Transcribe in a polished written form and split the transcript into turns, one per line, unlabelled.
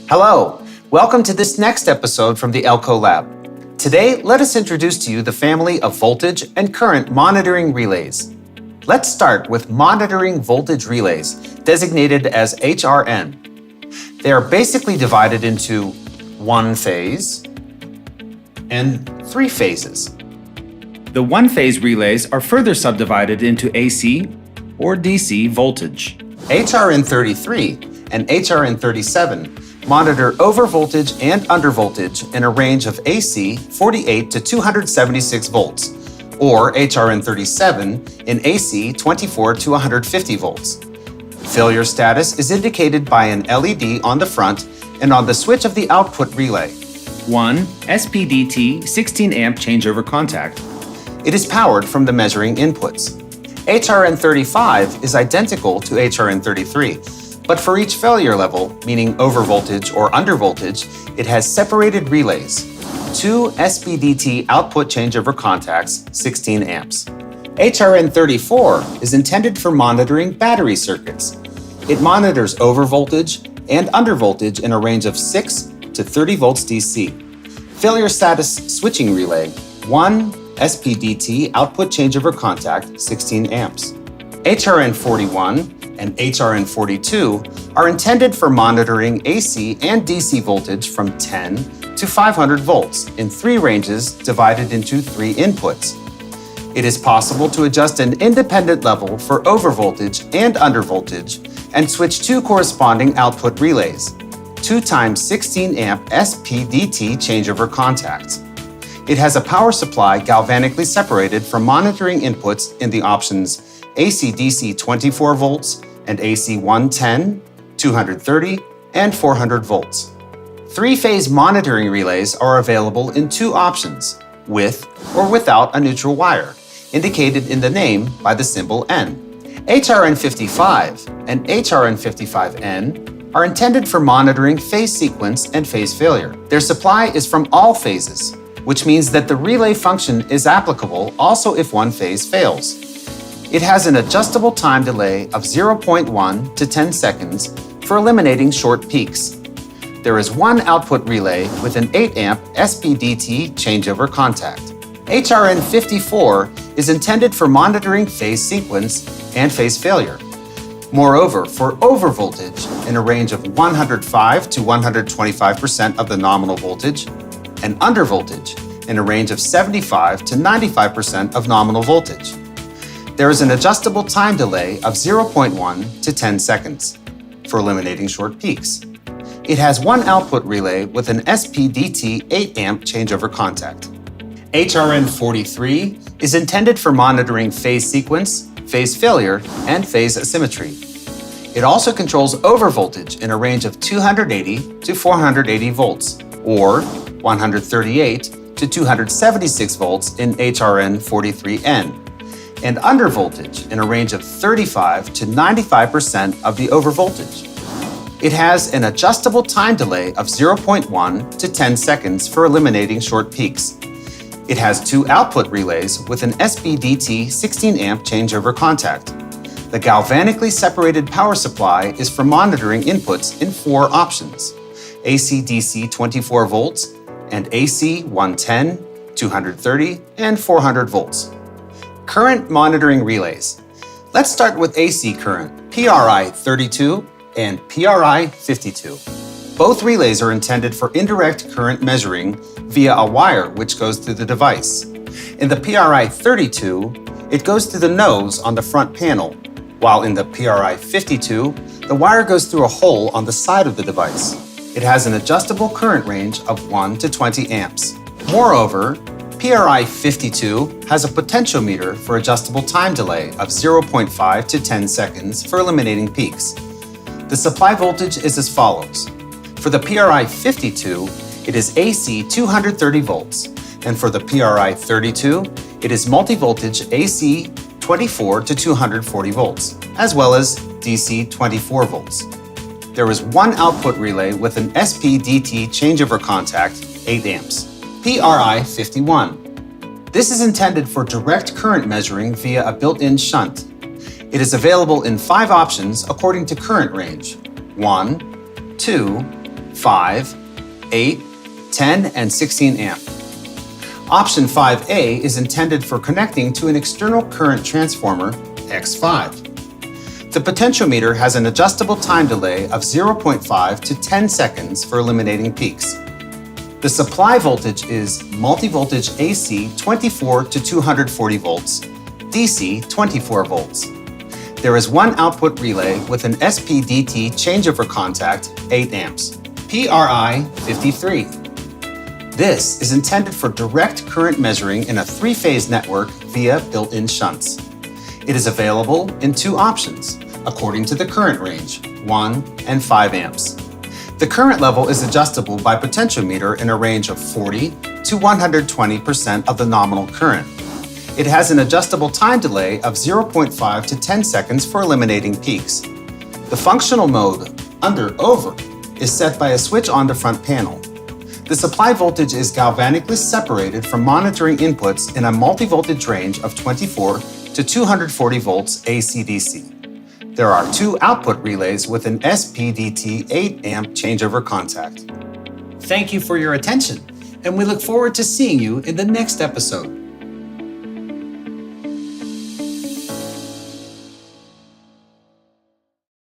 Hello, welcome to this next episode from the Elco Lab. Today, let us introduce to you the family of voltage and current monitoring relays. Let's start with monitoring voltage relays, designated as HRN. They are basically divided into one phase and three phases.
The one-phase relays are further subdivided into AC or DC voltage.
HRN33 and HRN37 monitor overvoltage and undervoltage in a range of AC 48 to 276 volts, or HRN37 in AC 24 to 150 volts. Failure status is indicated by an LED on the front and on the switch of the output relay.
1 SPDT 16 amp changeover contact.
It is powered from the measuring inputs. HRN35 is identical to HRN33, but for each failure level, meaning overvoltage or undervoltage, it has separated relays. 2 SPDT output changeover contacts, 16 amps. HRN34 is intended for monitoring battery circuits. It monitors overvoltage and undervoltage in a range of 6 to 30 volts DC. Failure status switching relay, 1 SPDT output changeover contact, 16 amps. HRN41 and HRN42 are intended for monitoring AC and DC voltage from 10 to 500 volts in three ranges divided into three inputs. It is possible to adjust an independent level for overvoltage and undervoltage and switch two corresponding output relays, 2 times 16 amp SPDT changeover contacts. It has a power supply galvanically separated from monitoring inputs in the options AC-DC 24 volts and AC 110, 230, and 400 volts. Three-phase monitoring relays are available in two options, with or without a neutral wire, indicated in the name by the symbol N. HRN55 and HRN55N are intended for monitoring phase sequence and phase failure. Their supply is from all phases, which means that the relay function is applicable also if one phase fails. It has an adjustable time delay of 0.1 to 10 seconds for eliminating short peaks. There is one output relay with an 8 amp SPDT changeover contact. HRN54 is intended for monitoring phase sequence and phase failure. Moreover, for overvoltage in a range of 105 to 125% of the nominal voltage, and undervoltage in a range of 75 to 95% of nominal voltage. There is an adjustable time delay of 0.1 to 10 seconds for eliminating short peaks. It has one output relay with an SPDT 8 amp changeover contact. HRN43 is intended for monitoring phase sequence, phase failure, and phase asymmetry. It also controls overvoltage in a range of 280 to 480 volts, or 138 to 276 volts in HRN43N, and undervoltage in a range of 35 to 95% of the overvoltage. It has an adjustable time delay of 0.1 to 10 seconds for eliminating short peaks. It has two output relays with an SPDT 16 amp changeover contact. The galvanically separated power supply is for monitoring inputs in four options: AC-DC 24 volts and AC 110, 230, and 400 volts. Current monitoring relays. Let's start with AC current, PRI 32 and PRI 52. Both relays are intended for indirect current measuring via a wire which goes through the device. In the PRI 32, it goes through the nose on the front panel, while in the PRI 52, the wire goes through a hole on the side of the device. It has an adjustable current range of 1 to 20 amps. Moreover, PRI 52 has a potentiometer for adjustable time delay of 0.5 to 10 seconds for eliminating peaks. The supply voltage is as follows. For the PRI 52, it is AC 230 volts, and for the PRI 32, it is multi-voltage AC 24 to 240 volts, as well as DC 24 volts. There is one output relay with an SPDT changeover contact, 8 amps. PRI 51. This is intended for direct current measuring via a built-in shunt. It is available in 5 options according to current range: 1, 2, 5, 8, 10, and 16 amp. Option 5A is intended for connecting to an external current transformer, X5. The potentiometer has an adjustable time delay of 0.5 to 10 seconds for eliminating peaks. The supply voltage is multi-voltage AC 24 to 240 volts, DC 24 volts. There is one output relay with an SPDT changeover contact, 8 amps, PRI 53. This is intended for direct current measuring in a 3-phase network via built-in shunts. It is available in 2 options, according to the current range, 1 and 5 amps. The current level is adjustable by potentiometer in a range of 40 to 120% of the nominal current. It has an adjustable time delay of 0.5 to 10 seconds for eliminating peaks. The functional mode, under/over, is set by a switch on the front panel. The supply voltage is galvanically separated from monitoring inputs in a multi-voltage range of 24 to 240 volts AC/DC. There are 2 output relays with an SPDT 8 amp changeover contact. Thank you for your attention, and we look forward to seeing you in the next episode.